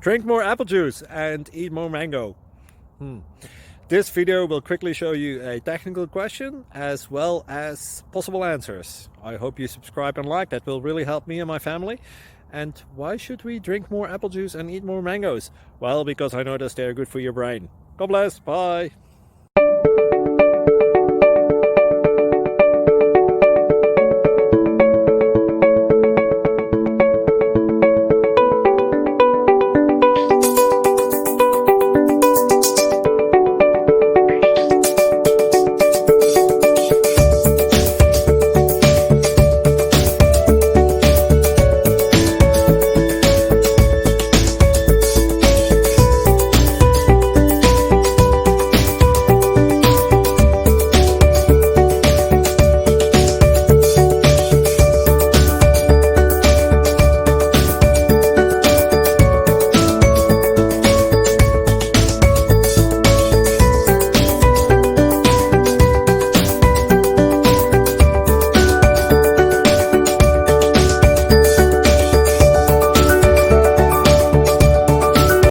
Drink more apple juice and eat more mango. This video will quickly show you a technical question as well as possible answers. I hope you subscribe and like, that will really help me and my family. And why should we drink more apple juice and eat more mangoes? Well, because I noticed they're good for your brain. God bless, bye!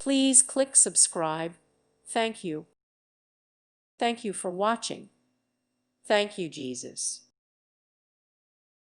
Please click subscribe. Thank you. Thank you for watching. Thank you, Jesus.